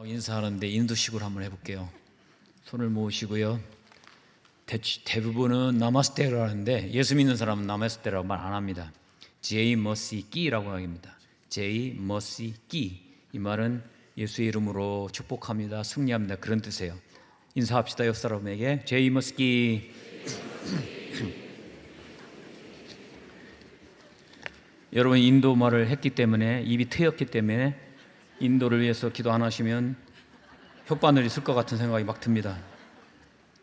인사하는데 인도식으로 한번 해볼게요. 손을 모으시고요. 대부분은 나마스테라고 하는데 예수 믿는 사람은 나마스테라고 말 안 합니다. 제이 머시 끼라고 합니다. 제이 머시 끼. 이 말은 예수의 이름으로 축복합니다, 승리합니다, 그런 뜻이에요. 인사합시다. 옆 사람에게 제이 머시 끼. 여러분, 인도 말을 했기 때문에, 입이 트였기 때문에 인도를 위해서 기도 안 하시면 혓바늘이 쓸 것 같은 생각이 막 듭니다.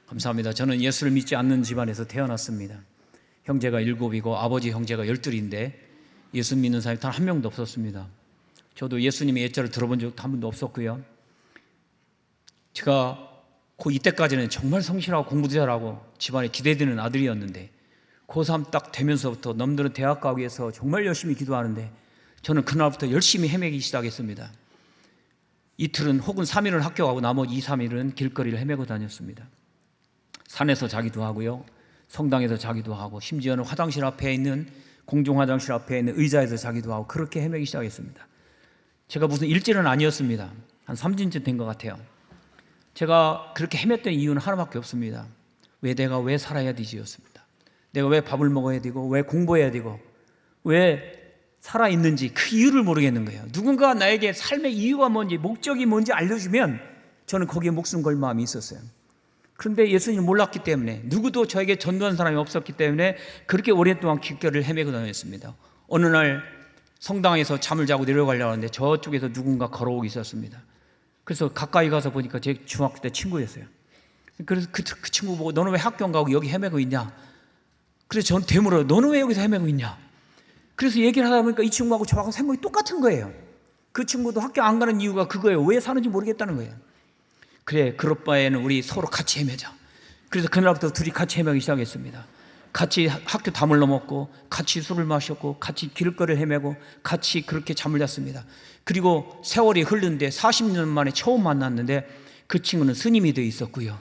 감사합니다. 저는 예수를 믿지 않는 집안에서 태어났습니다. 형제가 7이고 아버지 형제가 12인데 예수 믿는 사람이 단 한 명도 없었습니다. 저도 예수님의 예자를 들어본 적도 한 번도 없었고요. 제가 이때까지는 정말 성실하고 공부도 잘하고 집안에 기대되는 아들이었는데 고3 딱 되면서부터 놈들은 대학 가기 위해서 정말 열심히 기도하는데 저는 그날부터 열심히 헤매기 시작했습니다. 이틀은 혹은 3일은 학교 가고 나머지 2, 3일은 길거리를 헤매고 다녔습니다. 산에서 자기도 하고요, 성당에서 자기도 하고, 심지어는 화장실 앞에 있는, 공중 화장실 앞에 있는 의자에서 자기도 하고, 그렇게 헤매기 시작했습니다. 제가 무슨 일진은 아니었습니다. 한 3진쯤 된 것 같아요. 제가 그렇게 헤맸던 이유는 하나밖에 없습니다. 내가 왜 살아야 되지였습니다. 내가 왜 밥을 먹어야 되고, 왜 공부해야 되고, 왜 살아있는지 그 이유를 모르겠는 거예요. 누군가 나에게 삶의 이유가 뭔지, 목적이 뭔지 알려주면 저는 거기에 목숨 걸 마음이 있었어요. 그런데 예수님을 몰랐기 때문에, 누구도 저에게 전도한 사람이 없었기 때문에 그렇게 오랫동안 길거리를 헤매고 다녔습니다. 어느 날 성당에서 잠을 자고 내려가려고 하는데 저쪽에서 누군가 걸어오고 있었습니다. 그래서 가까이 가서 보니까 제 중학교 때 친구였어요. 그래서 그 친구 보고 너는 왜 학교 안 가고 여기 헤매고 있냐? 그래서 전 되물어요. 너는 왜 여기서 헤매고 있냐? 그래서 얘기를 하다 보니까 이 친구하고 저하고 생각이 똑같은 거예요. 그 친구도 학교 안 가는 이유가 그거예요. 왜 사는지 모르겠다는 거예요. 그래, 그럴 바에는 우리 서로 같이 헤매자. 그래서 그날부터 둘이 같이 헤매기 시작했습니다. 같이 학교 담을 넘었고, 같이 술을 마셨고, 같이 길거리를 헤매고, 같이 그렇게 잠을 잤습니다. 그리고 세월이 흐르는데 40년 만에 처음 만났는데 그 친구는 스님이 되어 있었고요,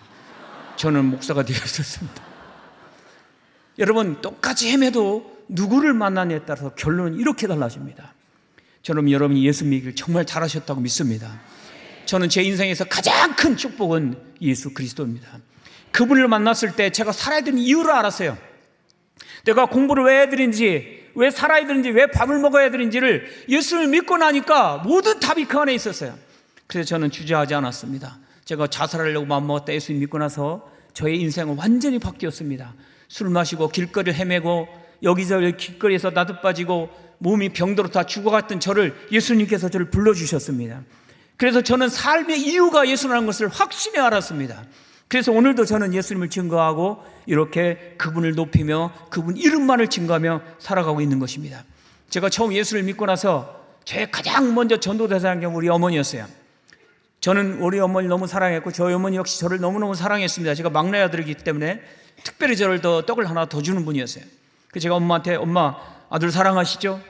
저는 목사가 되어 있었습니다. 여러분, 똑같이 헤매도 누구를 만나냐에 따라서 결론은 이렇게 달라집니다. 저는 여러분이 예수 믿기를 정말 잘하셨다고 믿습니다. 저는 제 인생에서 가장 큰 축복은 예수 그리스도입니다. 그분을 만났을 때 제가 살아야 되는 이유를 알았어요. 내가 공부를 왜 해야 되는지, 왜 살아야 되는지, 왜 밥을 먹어야 되는지를 예수를 믿고 나니까 모든 답이 그 안에 있었어요. 그래서 저는 주저하지 않았습니다. 제가 자살하려고 마음먹었다 예수님 믿고 나서 저의 인생은 완전히 바뀌었습니다. 술 마시고 길거리를 헤매고 여기저기 길거리에서 나듯빠지고 몸이 병들어 다 죽어갔던 저를 예수님께서 저를 불러주셨습니다. 그래서 저는 삶의 이유가 예수라는 것을 확신히 알았습니다. 그래서 오늘도 저는 예수님을 증거하고 이렇게 그분을 높이며 그분 이름만을 증거하며 살아가고 있는 것입니다. 제가 처음 예수를 믿고 나서 제 가장 먼저 전도 대상이 우리 어머니였어요. 저는 우리 어머니 너무 사랑했고 저희 어머니 역시 저를 너무너무 사랑했습니다. 제가 막내 아들이기 때문에 특별히 저를 더 떡을 하나 더 주는 분이었어요. 그래서 제가 엄마한테, 엄마, 아들 사랑하시죠?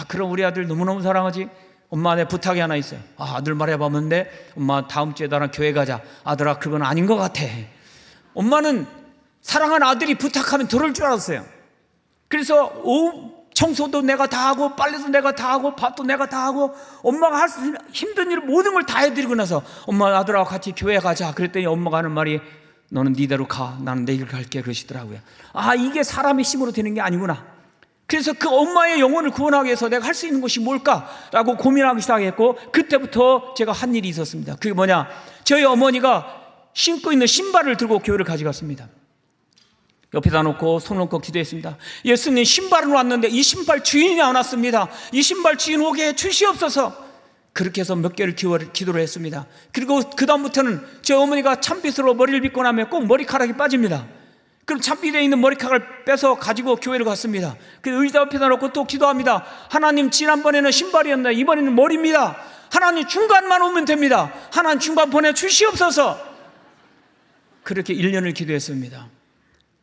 그럼 우리 아들 너무너무 사랑하지? 엄마, 내 부탁이 하나 있어요. 아들 말해봤는데 엄마 다음 주에 나랑 교회 가자. 아들아, 그건 아닌 것 같아. 엄마는 사랑하는 아들이 부탁하면 들을 줄 알았어요. 그래서 청소도 내가 다 하고 빨래도 내가 다 하고 밥도 내가 다 하고 엄마가 할 수 있는 힘든 일 모든 걸 다 해드리고 나서 엄마, 아들하고 같이 교회 가자. 그랬더니 엄마가 하는 말이 너는 네대로 가, 나는 내 길 갈게, 그러시더라고요. 이게 사람의 힘으로 되는 게 아니구나. 그래서 그 엄마의 영혼을 구원하기 위해서 내가 할 수 있는 것이 뭘까라고 고민하기 시작했고, 그때부터 제가 한 일이 있었습니다. 그게 뭐냐, 저희 어머니가 신고 있는 신발을 들고 교회를 가져갔습니다. 옆에다 놓고 손 얹고 기도했습니다. 예수님, 신발은 왔는데 이 신발 주인이 안 왔습니다. 이 신발 주인 오게 해주시옵소서. 그렇게 해서 몇 개를 기도를 했습니다. 그리고 그 다음부터는 제 어머니가 찬빗으로 머리를 빗고 나면 꼭 머리카락이 빠집니다. 그럼 찬빗에 있는 머리카락을 빼서 가지고 교회를 갔습니다. 그래서 의자 옆에다 놓고 또 기도합니다. 하나님, 지난번에는 신발이었는데 이번에는 머리입니다. 하나님, 중간만 오면 됩니다. 하나님, 중간 보내주시옵소서. 그렇게 1년을 기도했습니다.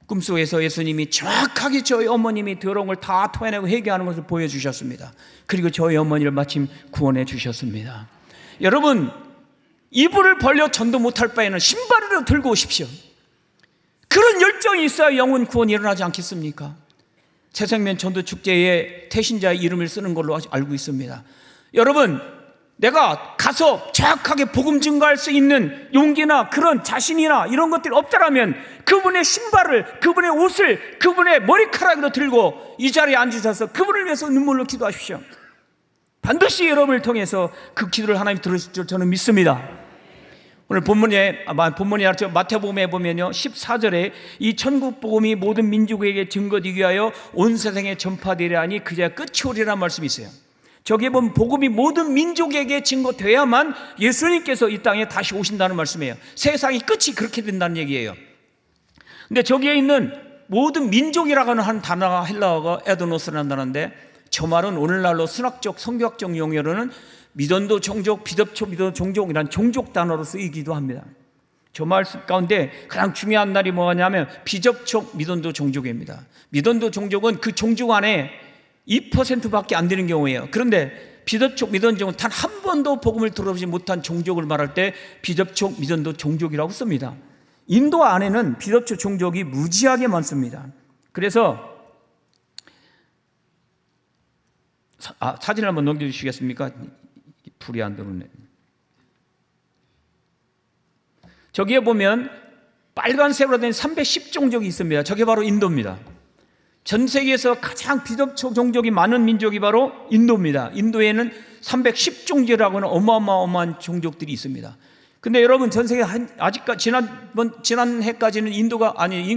꿈속에서 예수님이 정확하게 저희 어머님이 더러운 걸 다 토해내고 회개하는 것을 보여주셨습니다. 그리고 저희 어머니를 마침 구원해 주셨습니다. 여러분, 이불을 벌려 전도 못할 바에는 신발이라도 들고 오십시오. 그런 열정이 있어야 영혼 구원이 일어나지 않겠습니까? 새생명 전도축제에 태신자의 이름을 쓰는 걸로 알고 있습니다. 여러분, 내가 가서 정확하게 복음 증거할 수 있는 용기나 그런 자신이나 이런 것들이 없다라면 그분의 신발을, 그분의 옷을, 그분의 머리카락으로 들고 이 자리에 앉으셔서 그분을 위해서 눈물로 기도하십시오. 반드시 여러분을 통해서 그 기도를 하나님 들으실 줄 저는 믿습니다. 오늘 본문이 아니라 마태복음에 보면요 14절에 이 천국 복음이 모든 민족에게 증거되기 위하여 온 세상에 전파되리라 하니 그제야 끝이 오리라는 말씀이 있어요. 저기에 보면 복음이 모든 민족에게 증거돼야만 예수님께서 이 땅에 다시 오신다는 말씀이에요. 세상이 끝이 그렇게 된다는 얘기예요. 근데 저기에 있는 모든 민족이라고 하는 단어가 헬라어가 에드노스라는 단어인데 저 말은 오늘날로 순학적 성교학적 용어로는 미전도 종족, 비접촉 미전도 종족이라는 종족 단어로 쓰이기도 합니다. 저 말 가운데 가장 중요한 날이 뭐냐면 비접촉 미전도 종족입니다. 미전도 종족은 그 종족 안에 2%밖에 안 되는 경우예요. 그런데 비접촉 미전도 종족은 단 한 번도 복음을 들어보지 못한 종족을 말할 때 비접촉 미전도 종족이라고 씁니다. 인도 안에는 비접촉 종족이 무지하게 많습니다. 그래서 사진을 한번 넘겨주시겠습니까? 불이 안 들어오네. 저기에 보면 빨간색으로 된 310종족이 있습니다. 저게 바로 인도입니다. 전 세계에서 가장 비접촉 종족이 많은 민족이 바로 인도입니다. 인도에는 310종족이라고 하는 어마어마한 종족들이 있습니다. 근데 여러분 전 세계 아직까지 지난 해까지는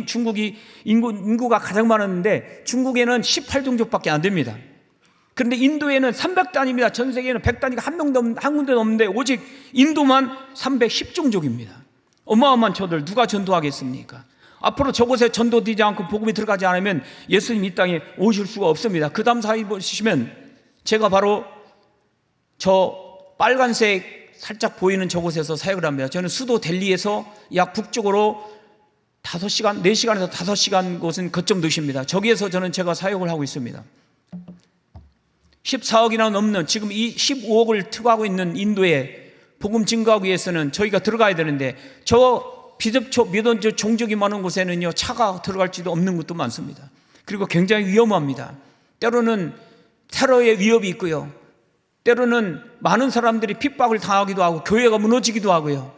중국이 인구가 가장 많았는데 중국에는 18종족밖에 안 됩니다. 그런데 인도에는 300단위입니다. 전 세계에는 100단위가 한 군데도 없는데 오직 인도만 310종족입니다. 어마어마한 저들 누가 전도하겠습니까? 앞으로 저곳에 전도되지 않고 복음이 들어가지 않으면 예수님 이 땅에 오실 수가 없습니다. 그 다음 사진 보시면 제가 바로 저 빨간색 살짝 보이는 저곳에서 사역을 합니다. 저는 수도 델리에서 약 북쪽으로 5시간, 4시간에서 5시간 곳은 거점 도시입니다. 저기에서 제가 사역을 하고 있습니다. 14억이나 넘는 지금 이 15억을 투구하고 있는 인도에 복음 증거하기 위해서는 저희가 들어가야 되는데 저 비접촉 미전도 종족이 많은 곳에는요 차가 들어갈지도 없는 것도 많습니다. 그리고 굉장히 위험합니다. 때로는 테러의 위협이 있고요, 때로는 많은 사람들이 핍박을 당하기도 하고 교회가 무너지기도 하고요,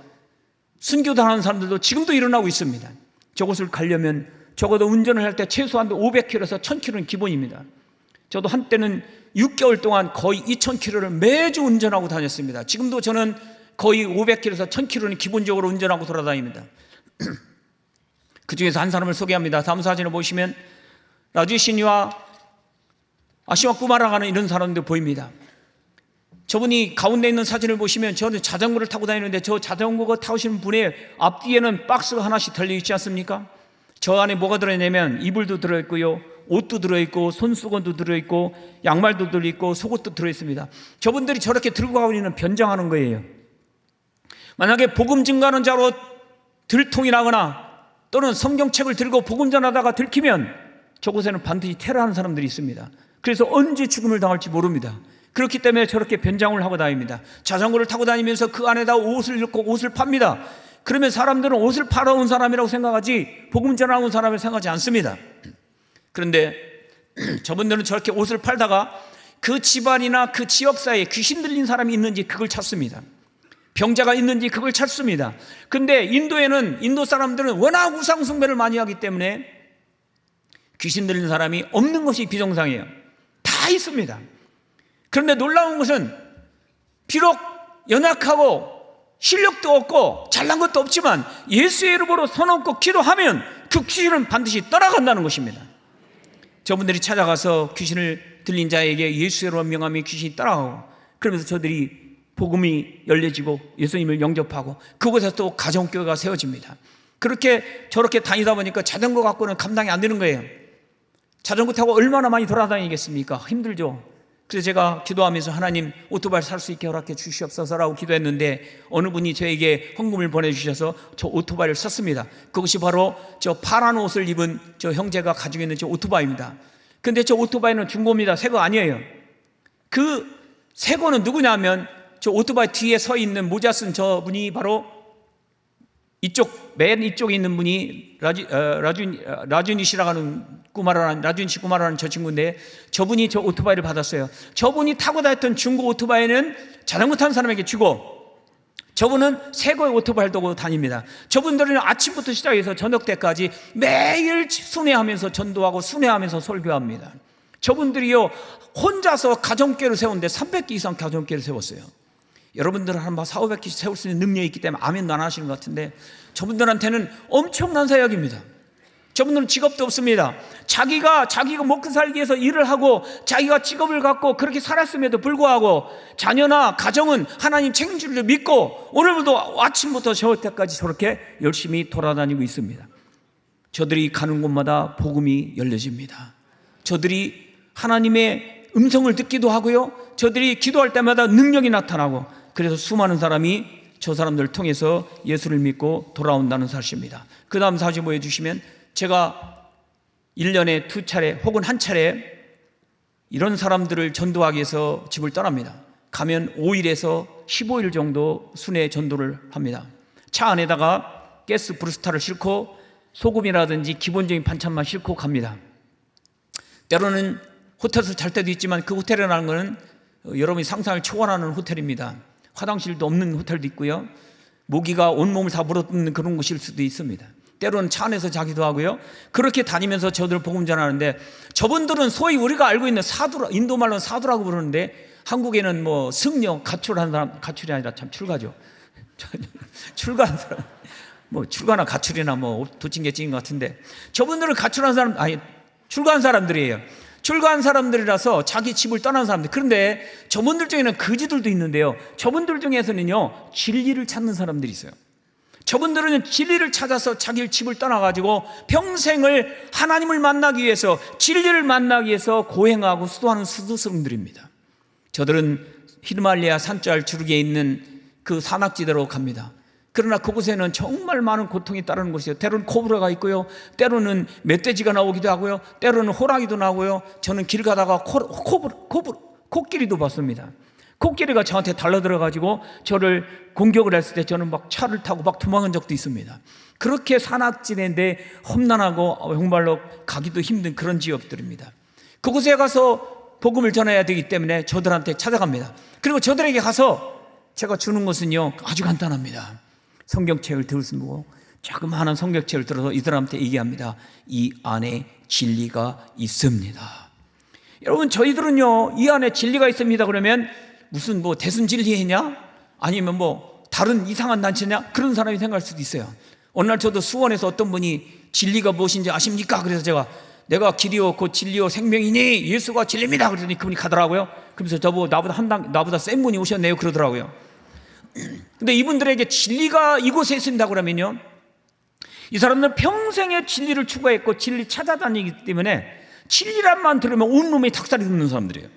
순교당하는 사람들도 지금도 일어나고 있습니다. 저곳을 가려면 적어도 운전을 할 때 최소한 500km에서 1000km는 기본입니다. 저도 한때는 6개월 동안 거의 2000km를 매주 운전하고 다녔습니다. 지금도 저는 거의 500km에서 1000km는 기본적으로 운전하고 돌아다닙니다. 그 중에서 한 사람을 소개합니다. 다음 사진을 보시면 라주시니와 아시와 꾸마라가는 이런 사람들 보입니다. 저분이 가운데 있는 사진을 보시면 저는 자전거를 타고 다니는데 저 자전거 타시는 분의 앞뒤에는 박스가 하나씩 달려있지 않습니까? 저 안에 뭐가 들어있냐면 이불도 들어있고요, 옷도 들어있고 손수건도 들어있고 양말도 들어있고 속옷도 들어있습니다. 저분들이 저렇게 들고 가고 있는 변장하는 거예요. 만약에 복음 증거하는 자로 들통이나거나 또는 성경책을 들고 복음 전하다가 들키면 저곳에는 반드시 테러하는 사람들이 있습니다. 그래서 언제 죽음을 당할지 모릅니다. 그렇기 때문에 저렇게 변장을 하고 다닙니다. 자전거를 타고 다니면서 그 안에다 옷을 넣고 옷을 팝니다. 그러면 사람들은 옷을 팔아온 사람이라고 생각하지 복음 전하온 사람을 생각하지 않습니다. 그런데 저분들은 저렇게 옷을 팔다가 그 집안이나 그 지역사회에 귀신 들린 사람이 있는지 그걸 찾습니다. 병자가 있는지 그걸 찾습니다. 근데 인도 사람들은 워낙 우상 숭배를 많이 하기 때문에 귀신 들린 사람이 없는 것이 비정상이에요. 다 있습니다. 그런데 놀라운 것은 비록 연약하고 실력도 없고 잘난 것도 없지만 예수의 이름으로 손 얹고 기도하면 그 귀신은 반드시 떠나간다는 것입니다. 저분들이 찾아가서 귀신을 들린 자에게 예수의 이름으로 명하면 귀신이 떠나가고, 그러면서 저들이 복음이 열려지고 예수님을 영접하고 그곳에서 또 가정교회가 세워집니다. 그렇게 저렇게 다니다 보니까 자전거 갖고는 감당이 안 되는 거예요. 자전거 타고 얼마나 많이 돌아다니겠습니까? 힘들죠. 그래서 제가 기도하면서 하나님 오토바이를 살 수 있게 허락해 주시옵소서라고 기도했는데 어느 분이 저에게 헌금을 보내주셔서 저 오토바이를 샀습니다. 그것이 바로 저 파란 옷을 입은 저 형제가 가지고 있는 저 오토바이입니다. 근데 저 오토바이는 중고입니다. 새거 아니에요. 그 새거는 누구냐 하면 저 오토바이 뒤에 서 있는 모자 쓴 저 분이 바로 맨 이쪽에 있는 분이 라준이 씨라고 하는 라준 씨 꾸마라는 저 친구인데, 저분이 저 오토바이를 받았어요. 저분이 타고 다녔던 중고 오토바이는 자전거 타는 사람에게 주고, 저분은 새거의 오토바이를 타고 다닙니다. 저분들은 아침부터 시작해서 저녁 때까지 매일 순회하면서 전도하고 순회하면서 설교합니다. 저분들이요, 혼자서 가정교회를 세웠는데 300개 이상 가정교회를 세웠어요. 여러분들은 한 400~500개씩 세울 수 있는 능력이 있기 때문에 아멘도 안 하시는 것 같은데, 저분들한테는 엄청난 사역입니다. 저분들은 직업도 없습니다. 자기가 먹고 살기 위해서 일을 하고 자기가 직업을 갖고 그렇게 살았음에도 불구하고 자녀나 가정은 하나님 책임질 줄 믿고 오늘도 아침부터 저녁 때까지 저렇게 열심히 돌아다니고 있습니다. 저들이 가는 곳마다 복음이 열려집니다. 저들이 하나님의 음성을 듣기도 하고요, 저들이 기도할 때마다 능력이 나타나고, 그래서 수많은 사람이 저 사람들을 통해서 예수를 믿고 돌아온다는 사실입니다. 그 다음 사실 보여주시면, 제가 1년에 2차례 혹은 1차례 이런 사람들을 전도하기 위해서 집을 떠납니다. 가면 5일에서 15일 정도 순회 전도를 합니다. 차 안에다가 가스 브루스타를 싣고 소금이라든지 기본적인 반찬만 싣고 갑니다. 때로는 호텔에서 잘 때도 있지만, 그 호텔이라는 것은 여러분이 상상을 초월하는 호텔입니다. 화장실도 없는 호텔도 있고요, 모기가 온몸을 다 물어뜯는 그런 곳일 수도 있습니다. 때로는 차 안에서 자기도 하고요. 그렇게 다니면서 저들 복음 전하는데, 저분들은 소위 우리가 알고 있는 사두, 인도 말로는 사두라고 부르는데, 한국에는 뭐 승려, 가출한 사람, 가출이 아니라 참 출가죠. 출가한 사람, 뭐 출가나 가출이나 뭐 도찐개찐인 것 같은데, 저분들은 가출한 사람, 아니 출가한 사람들이에요. 출가한 사람들이라서 자기 집을 떠난 사람들. 그런데 저분들 중에는 거지들도 있는데요, 저분들 중에서는요 진리를 찾는 사람들이 있어요. 저분들은 진리를 찾아서 자기 집을 떠나가지고 평생을 하나님을 만나기 위해서, 진리를 만나기 위해서 고행하고 수도하는 수도승들입니다. 저들은 히말라야 산자를 주르기에 있는 그 산악지대로 갑니다. 그러나 그곳에는 정말 많은 고통이 따르는 곳이에요. 때로는 코브라가 있고요, 때로는 멧돼지가 나오기도 하고요, 때로는 호랑이도 나오고요. 저는 길 가다가 코끼리도 봤습니다. 코끼리가 저한테 달려들어가지고 저를 공격을 했을 때 저는 막 차를 타고 막 도망한 적도 있습니다. 그렇게 산악지대인데 험난하고 정말로 가기도 힘든 그런 지역들입니다. 그곳에 가서 복음을 전해야 되기 때문에 저들한테 찾아갑니다. 그리고 저들에게 가서 제가 주는 것은요 아주 간단합니다. 성경책을 들고 자그마한 성경책을 들어서 이들한테 얘기합니다. 이 안에 진리가 있습니다. 여러분, 저희들은요 이 안에 진리가 있습니다 그러면 무슨 뭐 대순진리회냐, 아니면 뭐 다른 이상한 단체냐, 그런 사람이 생각할 수도 있어요. 어느 날 저도 수원에서 어떤 분이 진리가 무엇인지 아십니까? 그래서 내가 길이요 곧 진리요 생명이니 예수가 진리입니다 그랬더니 그분이 가더라고요. 그러면서 나보다 센 분이 오셨네요 그러더라고요. 근데 이분들에게 진리가 이곳에 있습니다 그러면요, 이 사람들은 평생의 진리를 추구했고 진리 찾아다니기 때문에 진리란만 들으면 온몸에 닭살이 돋는 사람들이에요.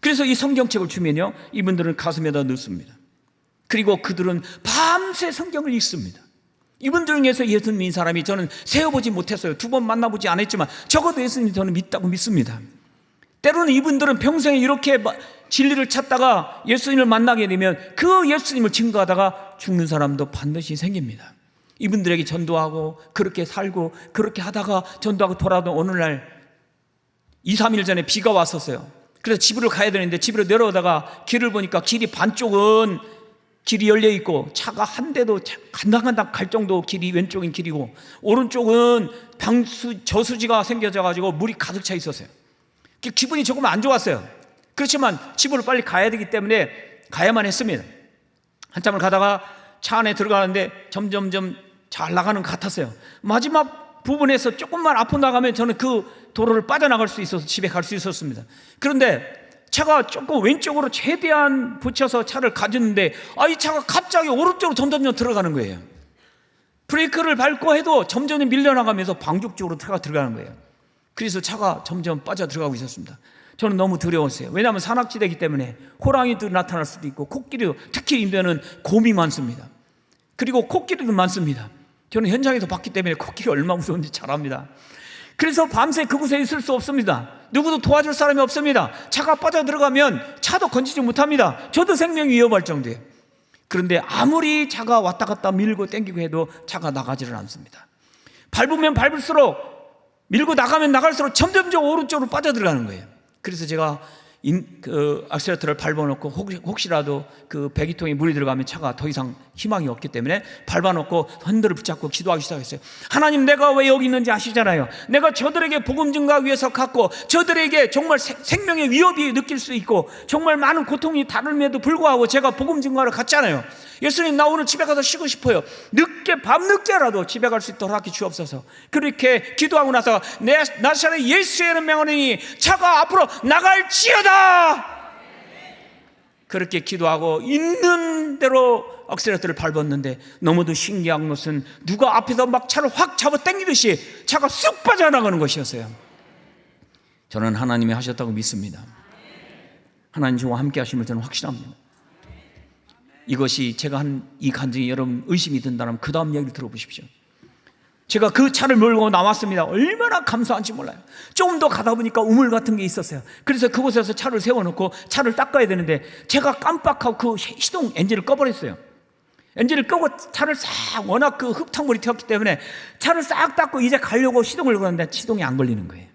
그래서 이 성경책을 주면요 이분들은 가슴에다 넣습니다. 그리고 그들은 밤새 성경을 읽습니다. 이분들 중에서 예수 믿는 사람이 저는 세어보지 못했어요. 2번 만나보지 않았지만 적어도 예수님 저는 믿다고 믿습니다. 때로는 이분들은 평생에 이렇게 진리를 찾다가 예수님을 만나게 되면 그 예수님을 증거하다가 죽는 사람도 반드시 생깁니다. 이분들에게 전도하고 그렇게 살고 그렇게 하다가 전도하고 돌아오던 어느 날 2~3일 전에 비가 왔었어요. 그래서 집으로 가야 되는데 집으로 내려오다가 길을 보니까 길이 반쪽은 길이 열려 있고 차가 한 대도 간당간당 갈 정도 길이 왼쪽인 길이고 오른쪽은 저수지가 생겨져 가지고 물이 가득 차 있었어요. 기분이 조금 안 좋았어요. 그렇지만 집으로 빨리 가야 되기 때문에 가야만 했습니다. 한참을 가다가 차 안에 들어가는데 점점점 잘 나가는 것 같았어요. 마지막 부분에서 조금만 앞으로 나가면 저는 그 도로를 빠져나갈 수 있어서 집에 갈 수 있었습니다. 그런데 차가 조금 왼쪽으로 최대한 붙여서 차를 가졌는데 이 차가 갑자기 오른쪽으로 점점 들어가는 거예요. 브레이크를 밟고 해도 점점 밀려나가면서 방죽 쪽으로 차가 들어가는 거예요. 그래서 차가 점점 빠져 들어가고 있었습니다. 저는 너무 두려웠어요. 왜냐하면 산악지대이기 때문에 호랑이도 나타날 수도 있고 코끼리도, 특히 인도에는 곰이 많습니다. 그리고 코끼리도 많습니다. 저는 현장에서 봤기 때문에 코끼리 얼마나 무서운지 잘 압니다. 그래서 밤새 그곳에 있을 수 없습니다. 누구도 도와줄 사람이 없습니다. 차가 빠져 들어가면 차도 건지지 못합니다. 저도 생명이 위협할 정도예요. 그런데 아무리 차가 왔다 갔다 밀고 당기고 해도 차가 나가지를 않습니다. 밟으면 밟을수록, 밀고 나가면 나갈수록 점점점 오른쪽으로 빠져들어가는 거예요. 그래서 제가 악셀레터를 밟아놓고 혹시라도 그 배기통에 물이 들어가면 차가 더 이상 희망이 없기 때문에 밟아놓고 핸들을 붙잡고 기도하기 시작했어요. 하나님, 내가 왜 여기 있는지 아시잖아요. 내가 저들에게 복음 증거하기 위해서 갔고, 저들에게 정말 생명의 위협이 느낄 수 있고 정말 많은 고통이 다름에도 불구하고 제가 복음 증거하러 갔잖아요. 예수님, 나 오늘 집에 가서 쉬고 싶어요. 밤늦게라도 집에 갈 수 있도록 허락해 주옵소서. 그렇게 기도하고 나서 내 나사렛 예수의 이름 명하노니 차가 앞으로 나갈지어다. 그렇게 기도하고 있는 대로 악셀레터를 밟았는데, 너무도 신기한 것은 누가 앞에서 막 차를 확 잡아 당기듯이 차가 쑥 빠져나가는 것이었어요. 저는 하나님이 하셨다고 믿습니다. 하나님 저와 함께 하심을 저는 확신합니다. 이것이 제가 한 이 간증이 여러분 의심이 든다면 그 다음 이야기를 들어보십시오. 제가 그 차를 몰고 나왔습니다. 얼마나 감사한지 몰라요. 조금 더 가다 보니까 우물 같은 게 있었어요. 그래서 그곳에서 차를 세워놓고 차를 닦아야 되는데 제가 깜빡하고 그 시동 엔진을 꺼버렸어요. 엔진을 끄고 차를 싹, 워낙 그 흙탕물이 튀었기 때문에 차를 싹 닦고 이제 가려고 시동을 걸었는데 시동이 안 걸리는 거예요.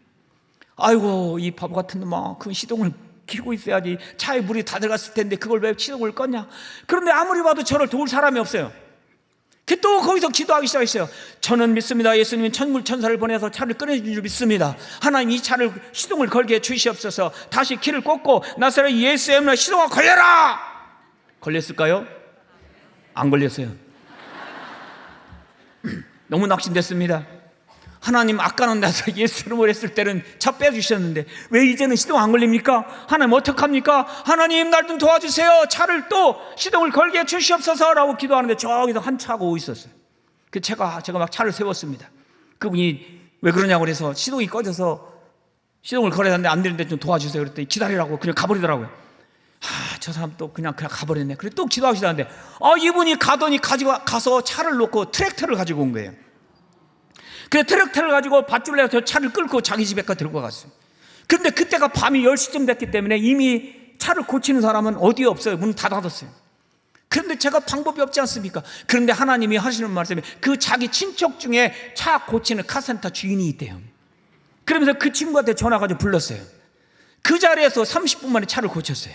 아이고, 이 바보 같은 놈아, 그 시동을 켜고 있어야지. 차에 물이 다 들어갔을 텐데 그걸 왜 시동을 껐냐. 그런데 아무리 봐도 저를 도울 사람이 없어요. 또 거기서 기도하기 시작했어요. 저는 믿습니다. 예수님은 천군 천사를 보내서 차를 끊어준 줄 믿습니다. 하나님, 이 차를 시동을 걸게 해주시옵소서. 다시 키를 꽂고 나사렛 예수의 이름으로 시동아 걸려라. 걸렸을까요? 안 걸렸어요. 너무 낙심됐습니다. 하나님, 아까는 나서 예수 이름으로 했을 때는 차 빼주셨는데 왜 이제는 시동 안 걸립니까? 하나님, 어떡합니까? 하나님, 날 좀 도와주세요. 차를 또 시동을 걸게 해주시옵소서 라고 기도하는데 저기서 한 차가 오고 있었어요. 그 제가 막 차를 세웠습니다. 그분이 왜 그러냐고 그래서 시동이 꺼져서 시동을 걸어야 하는데 안 되는데 좀 도와주세요 그랬더니 기다리라고 그냥 가버리더라고요. 저 사람 또 그냥 가버렸네. 그래 또 기도하기 시작하는데 이분이 가서 차를 놓고 트랙터를 가지고 온 거예요. 그래서 트랙터를 가지고 밧줄을 내서 저 차를 끌고 자기 집에까지 들고 갔어요. 그런데 그때가 밤이 10시쯤 됐기 때문에 이미 차를 고치는 사람은 어디에 없어요. 문 다 닫았어요. 그런데 제가 방법이 없지 않습니까? 그런데 하나님이 하시는 말씀이 그 자기 친척 중에 차 고치는 카센터 주인이 있대요. 그러면서 그 친구한테 전화가지고 불렀어요. 그 자리에서 30분 만에 차를 고쳤어요.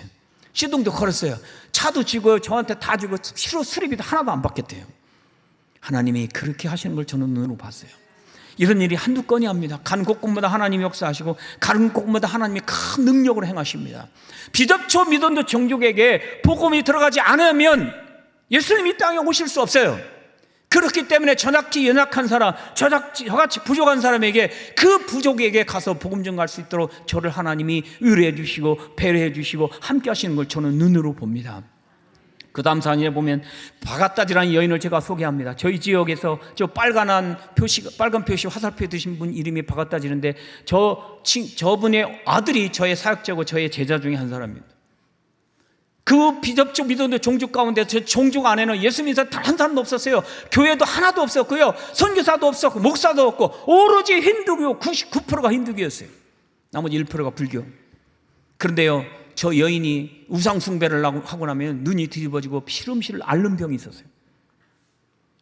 시동도 걸었어요. 차도 주고요, 저한테 다 주고 수리비도 하나도 안 받겠대요. 하나님이 그렇게 하시는 걸 저는 눈으로 봤어요. 이런 일이 한두 건이 합니다. 간 곳곳마다 하나님이 역사하시고 가는 곳곳마다 하나님이 큰 능력으로 행하십니다. 비접초 믿음도 종족에게 복음이 들어가지 않으면 예수님이 이 땅에 오실 수 없어요. 그렇기 때문에 전학기 연약한 사람, 저같이 부족한 사람에게 그 부족에게 가서 복음 전가할 수 있도록 저를 하나님이 의뢰해 주시고 배려해 주시고 함께 하시는 걸 저는 눈으로 봅니다. 그 다음 사진에 보면 바가따지라는 여인을 제가 소개합니다. 저희 지역에서 저 빨간 표시 화살표 드신 분 이름이 바가따지는데 저분의 아들이 저의 사역자고 저의 제자 중에 한 사람입니다. 그 비접촉 믿음의 종족 가운데 저 종족 안에는 예수 믿는 사람 한 사람도 없었어요. 교회도 하나도 없었고요, 선교사도 없었고 목사도 없고 오로지 힌두교 99%가 힌두교였어요. 나머지 1%가 불교. 그런데요, 저 여인이 우상 숭배를 하고 나면 눈이 뒤집어지고 시름시를 앓는 병이 있었어요.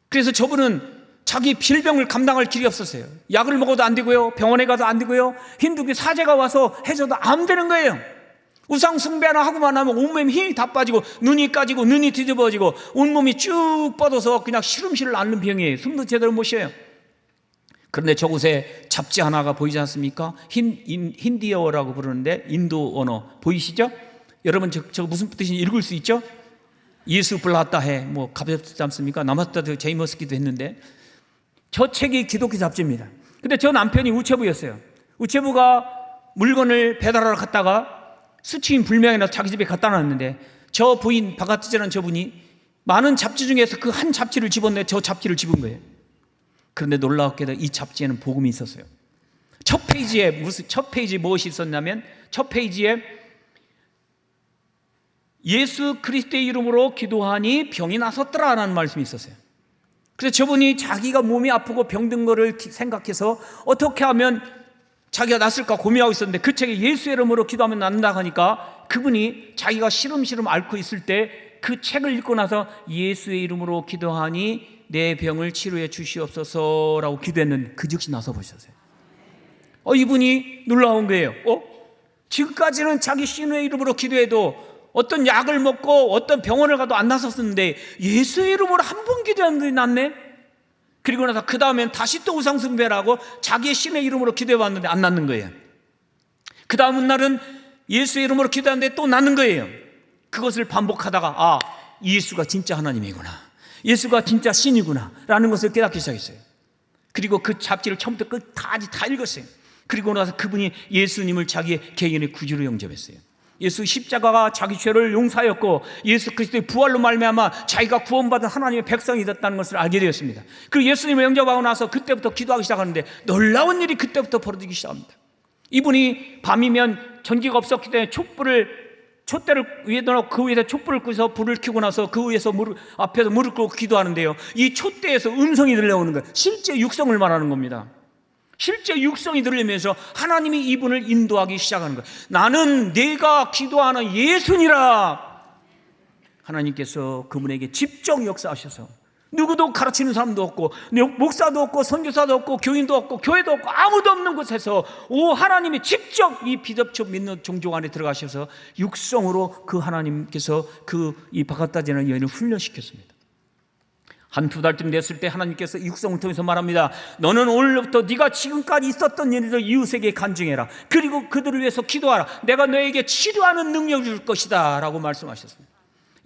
그래서 저분은 자기 질병을 감당할 길이 없었어요. 약을 먹어도 안 되고요, 병원에 가도 안 되고요, 힌두교 사제가 와서 해줘도 안 되는 거예요. 우상 숭배 하나 하고만 하면 온몸에 힘이 다 빠지고 눈이 까지고 눈이 뒤집어지고 온몸이 쭉 뻗어서 그냥 시름시를 앓는 병이에요. 숨도 제대로 못 쉬어요. 그런데 저곳에 잡지 하나가 보이지 않습니까? 힌디어라고 부르는데 인도 언어 보이시죠? 여러분 저 무슨 뜻인지 읽을 수 있죠? 예수 불렀다 해, 뭐 가볍지 않습니까? 나마스타도 제이머스기도 했는데 저 책이 기독교 잡지입니다. 근데 저 남편이 우체부였어요. 우체부가 물건을 배달하러 갔다가 수치인 불명이 나서 자기 집에 갖다 놨는데 저 부인 바가티즈라는 저분이 많은 잡지 중에서 그 한 잡지를 집었는데 저 잡지를 집은 거예요. 그런데 놀라웠게도 이 잡지에는 복음이 있었어요. 첫 페이지에 무엇이 있었냐면 첫 페이지에 예수 그리스도의 이름으로 기도하니 병이 나섰더라라는 말씀이 있었어요. 그래서 저분이 자기가 몸이 아프고 병든 거를 생각해서 어떻게 하면 자기가 낫을까 고민하고 있었는데 그 책에 예수의 이름으로 기도하면 낫는다 하니까 그분이 자기가 시름시름 앓고 있을 때 그 책을 읽고 나서 예수의 이름으로 기도하니 내 병을 치료해 주시옵소서라고 기도했는데 그 즉시 나서 보셨어요. 이분이 놀라운 거예요. 지금까지는 자기 신의 이름으로 기도해도 어떤 약을 먹고 어떤 병원을 가도 안 나섰었는데 예수의 이름으로 한 번 기도했는데 낫네. 그리고 나서 그 다음엔 다시 또 우상숭배를 하고 자기의 신의 이름으로 기도해봤는데 안 낫는 거예요. 그 다음 날은 예수의 이름으로 기도하는데 또 낫는 거예요. 그것을 반복하다가 예수가 진짜 하나님이구나, 예수가 진짜 신이구나 라는 것을 깨닫기 시작했어요. 그리고 그 잡지를 처음부터 끝까지 다 읽었어요. 그리고 나서 그분이 예수님을 자기의 개인의 구주로 영접했어요. 예수 십자가가 자기 죄를 용서하였고 예수 그리스도의 부활로 말미암아 자기가 구원받은 하나님의 백성이 됐다는 것을 알게 되었습니다. 그리고 예수님을 영접하고 나서 그때부터 기도하기 시작하는데 놀라운 일이 그때부터 벌어지기 시작합니다. 이분이 밤이면 전기가 없었기 때문에 촛대를 위에다 놓고 그 위에다 촛불을 끄서 불을 켜고 나서 그 위에서 앞에서 무릎 꿇고 기도하는데요, 이 촛대에서 음성이 들려오는 거예요. 실제 육성을 말하는 겁니다. 실제 육성이 들리면서 하나님이 이분을 인도하기 시작하는 거예요. 나는 내가 기도하는 예수니라. 하나님께서 그분에게 직접 역사하셔서 누구도 가르치는 사람도 없고 목사도 없고 선교사도 없고 교인도 없고 교회도 없고 아무도 없는 곳에서 하나님이 직접 이 비접촉 믿는 종족 안에 들어가셔서 육성으로 그 하나님께서 이 바가다지는 여인을 훈련시켰습니다. 한 2달쯤 됐을 때 하나님께서 육성을 통해서 말합니다. 너는 오늘부터 네가 지금까지 있었던 일을 이웃에게 간증해라. 그리고 그들을 위해서 기도하라. 내가 너에게 치료하는 능력을 줄 것이다 라고 말씀하셨습니다.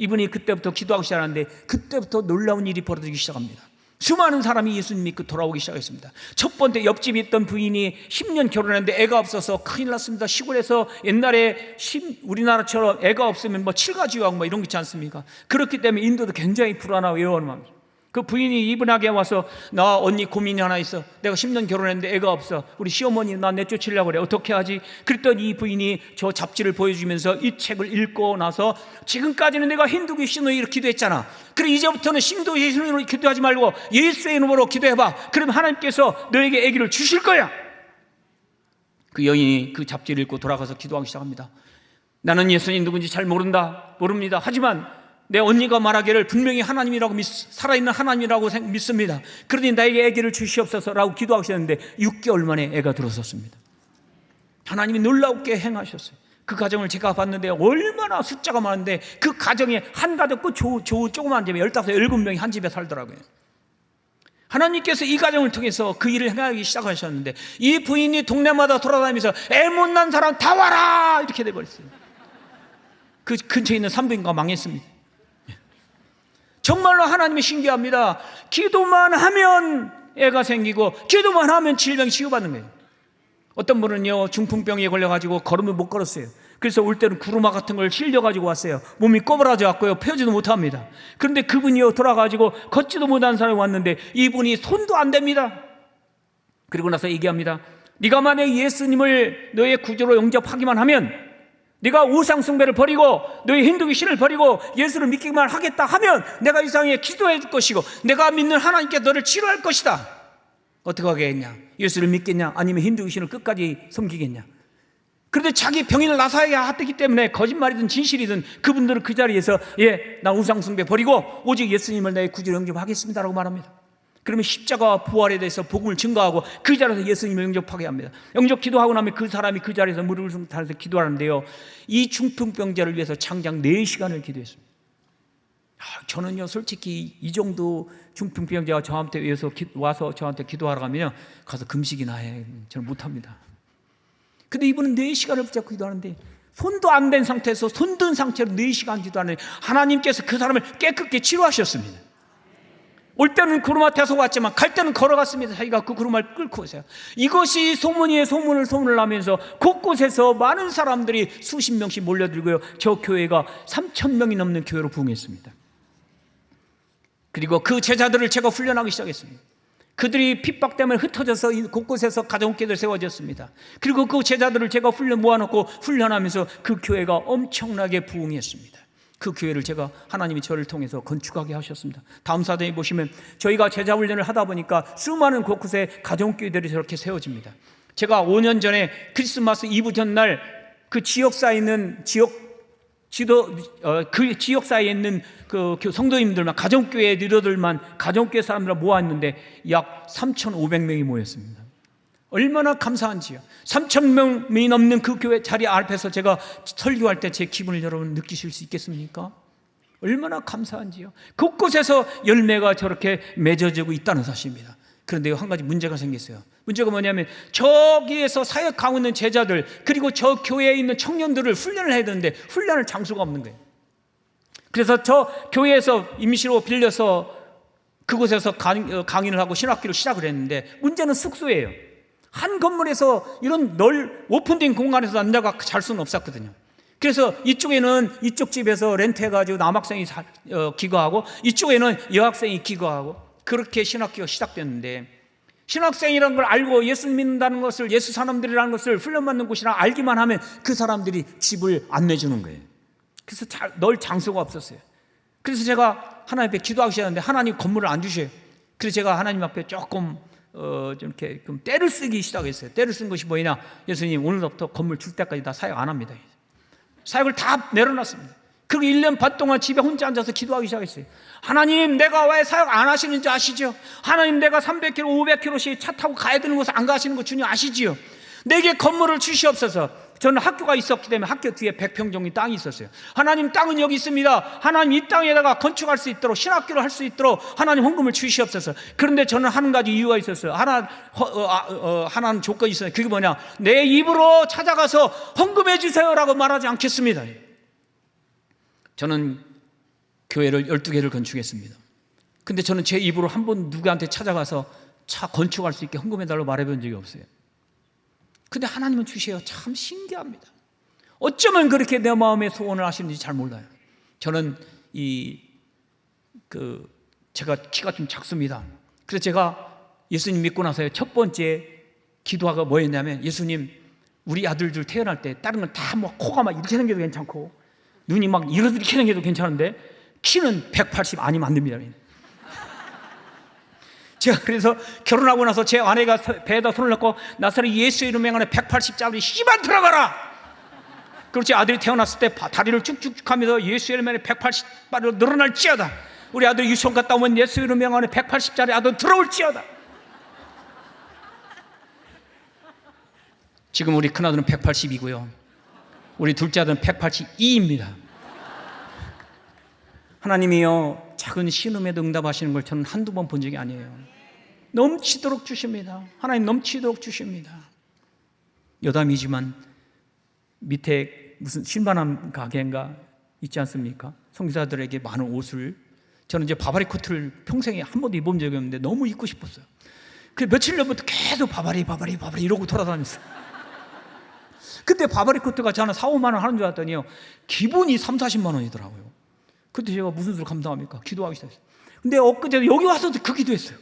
이분이 그때부터 기도하기 시작하는데 그때부터 놀라운 일이 벌어지기 시작합니다. 수많은 사람이 예수님 믿고 돌아오기 시작했습니다. 첫 번째 옆집에 있던 부인이 10년 결혼했는데 애가 없어서 큰일 났습니다. 시골에서 옛날에 우리나라처럼 애가 없으면 칠가지왕 이런 거 있지 않습니까? 그렇기 때문에 인도도 굉장히 불안하고 외워합니다. 그 부인이 이분에게 와서 나 언니 고민이 하나 있어. 내가 10년 결혼했는데 애가 없어. 우리 시어머니 나 내쫓으려고 그래. 어떻게 하지? 그랬더니 이 부인이 저 잡지를 보여주면서 이 책을 읽고 나서 지금까지는 내가 힌두교 신으로 기도했잖아. 그래 이제부터는 힌두교 신으로 기도하지 말고 예수의 이름으로 기도해봐. 그럼 하나님께서 너에게 아기를 주실 거야. 그 여인이 그 잡지를 읽고 돌아가서 기도하기 시작합니다. 나는 예수님 누군지 잘 모릅니다. 하지만 내 언니가 말하기를 분명히 하나님이라고 살아있는 하나님이라고 믿습니다. 그러니 나에게 아기를 주시옵소서라고 기도하셨는데 6개월 만에 애가 들어섰습니다. 하나님이 놀랍게 행하셨어요. 그 가정을 제가 봤는데 얼마나 숫자가 많은데 그 가정에 한 가족 그 조그만 집에 15, 7명이 한 집에 살더라고요. 하나님께서 이 가정을 통해서 그 일을 행하기 시작하셨는데 이 부인이 동네마다 돌아다니면서 애 못난 사람 다 와라 이렇게 돼버렸어요. 그 근처에 있는 산부인과가 망했습니다. 정말로 하나님이 신기합니다. 기도만 하면 애가 생기고 기도만 하면 질병이 치유받는 거예요. 어떤 분은요 중풍병에 걸려가지고 걸음을 못 걸었어요. 그래서 올 때는 구루마 같은 걸 실려가지고 왔어요. 몸이 꼬부라져 갖고요 펴지도 못합니다. 그런데 그분이요 돌아가지고 걷지도 못하는 사람이 왔는데 이분이 손도 안 댑니다. 그리고 나서 얘기합니다. 네가 만약 예수님을 너의 구주로 영접하기만 하면, 네가 우상 숭배를 버리고 너의 힌두교 신을 버리고 예수를 믿기만 하겠다 하면 내가 이 세상에 기도해 줄 것이고 내가 믿는 하나님께 너를 치료할 것이다. 어떻게 하겠냐? 예수를 믿겠냐? 아니면 힌두교 신을 끝까지 섬기겠냐? 그런데 자기 병인을 나서야 하기 때문에 거짓말이든 진실이든 그분들은 그 자리에서 나 우상 숭배 버리고 오직 예수님을 내 구주로 영접하겠습니다라고 말합니다. 그러면 십자가와 부활에 대해서 복음을 증거하고 그 자리에서 예수님을 영접하게 합니다. 영접 기도하고 나면 그 사람이 그 자리에서 무릎을 달아서 기도하는데요, 이 중풍병자를 위해서 장장 4시간을 기도했습니다. 저는요 솔직히 이 정도 중풍병자가 저한테 와서 저한테 기도하러 가면요 가서 금식이나 해. 저는 못합니다. 근데 이분은 4시간을 붙잡고 기도하는데 손도 안 댄 상태에서 손든 상태로 4시간 기도하는데 하나님께서 그 사람을 깨끗게 치료하셨습니다. 올 때는 구루마 타서 왔지만 갈 때는 걸어갔습니다. 자기가 그 구루마를 끌고 오세요. 이것이 소문에 소문을 나면서 곳곳에서 많은 사람들이 수십 명씩 몰려들고요, 저 교회가 3,000명이 넘는 교회로 부흥했습니다. 그리고 그 제자들을 제가 훈련하기 시작했습니다. 그들이 핍박 때문에 흩어져서 곳곳에서 가정교회를 세워졌습니다. 그리고 그 제자들을 제가 모아놓고 훈련하면서 그 교회가 엄청나게 부흥했습니다. 그 교회를 제가 하나님이 저를 통해서 건축하게 하셨습니다. 다음 사진에 보시면 저희가 제자 훈련을 하다 보니까 수많은 곳곳에 가정교회들이 저렇게 세워집니다. 제가 5년 전에 크리스마스 이브 전날 그 지역사에 있는 지역 그 지역사회에 있는 그 성도님들만, 가정교회 리더들만, 가정교회 사람들 모았는데 약 3,500명이 모였습니다. 얼마나 감사한지요. 3,000명이 넘는 그 교회 자리 앞에서 제가 설교할 때 제 기분을 여러분 느끼실 수 있겠습니까? 얼마나 감사한지요. 곳곳에서 열매가 저렇게 맺어지고 있다는 사실입니다. 그런데 한 가지 문제가 생겼어요. 문제가 뭐냐면 저기에서 사역하고 있는 제자들, 그리고 저 교회에 있는 청년들을 훈련을 해야 되는데 훈련할 장소가 없는 거예요. 그래서 저 교회에서 임시로 빌려서 그곳에서 강의를 하고 신학기를 시작을 했는데, 문제는 숙소예요. 한 건물에서 이런 오픈된 공간에서 남자가 잘 수는 없었거든요. 그래서 이쪽에는 이쪽 집에서 렌트해가지고 남학생이 기거하고, 이쪽에는 여학생이 기거하고, 그렇게 신학기가 시작됐는데, 신학생이라는 걸 알고 예수 믿는다는 것을, 예수 사람들이라는 것을 훈련받는 곳이라 알기만 하면 그 사람들이 집을 안 내주는 거예요. 그래서 넣을 장소가 없었어요. 그래서 제가 하나님 앞에 기도하기 시작했는데 하나님 건물을 안 주셔요. 그래서 제가 하나님 앞에 조금 좀 이렇게 때를 쓰기 시작했어요. 때를 쓴 것이 뭐냐? 예수님, 오늘부터 건물 줄 때까지 다 사역 안 합니다. 사역을 다 내려놨습니다. 그리고 1년 반 동안 집에 혼자 앉아서 기도하기 시작했어요. 하나님, 내가 왜 사역 안 하시는지 아시죠? 하나님, 내가 300km, 500km씩 차 타고 가야 되는 곳을 안 가시는 거 주님 아시지요? 내게 건물을 주시옵소서. 저는 학교가 있었기 때문에 학교 뒤에 100평 정도 땅이 있었어요. 하나님, 땅은 여기 있습니다. 하나님, 이 땅에다가 건축할 수 있도록, 신학교를 할 수 있도록 하나님 헌금을 주시옵소서. 그런데 저는 한 가지 이유가 있었어요. 하나는 조건이 있어요. 그게 뭐냐? 내 입으로 찾아가서 헌금해 주세요라고 말하지 않겠습니다. 저는 교회를 12개를 건축했습니다. 근데 저는 제 입으로 한 번 누구한테 찾아가서 차 건축할 수 있게 헌금해달라고 말해본 적이 없어요. 근데 하나님은 주셔요. 참 신기합니다. 어쩌면 그렇게 내 마음에 소원을 하시는지 잘 몰라요. 저는 제가 키가 좀 작습니다. 그래서 제가 예수님 믿고 나서 첫 번째 기도가 뭐였냐면, 예수님, 우리 아들들 태어날 때 다른 건 다 뭐 코가 막 이렇게 생겨도 괜찮고 눈이 막 이렇게 생겨도 괜찮은데 키는 180 아니면 안 됩니다. 제가 그래서 결혼하고 나서 제 아내가 배에다 손을 넣고 나사렛 예수 이름의 안에 180짜리 씨발 들어가라. 그리고 제 아들이 태어났을 때 다리를 쭉쭉쭉 하면서 예수 이름의 안에 180발로 늘어날지어다. 우리 아들이 유치원 갔다 오면 예수 이름의 안에 180짜리 아들 들어올지어다. 지금 우리 큰아들은 180이고요. 우리 둘째 아들은 182입니다. 하나님이요, 작은 신음에도 응답하시는 걸 저는 한두 번 본 적이 아니에요. 넘치도록 주십니다. 하나님 넘치도록 주십니다. 여담이지만 밑에 무슨 신발함 가게인가 있지 않습니까? 성교사들에게 많은 옷을, 저는 이제 바바리 코트를 평생에 한 번도 입은 적이 없는데 너무 입고 싶었어요. 그래서 며칠 전부터 계속 바바리 이러고 돌아다녔어요. 그때 바바리 코트가 저는 4, 5만 원 하는 줄 알았더니요, 기본이 3, 40만 원이더라고요. 그때 제가 무슨 수를 감당합니까? 기도하기 시작했어요. 근데 엊그제 여기 와서도 그 기도했어요.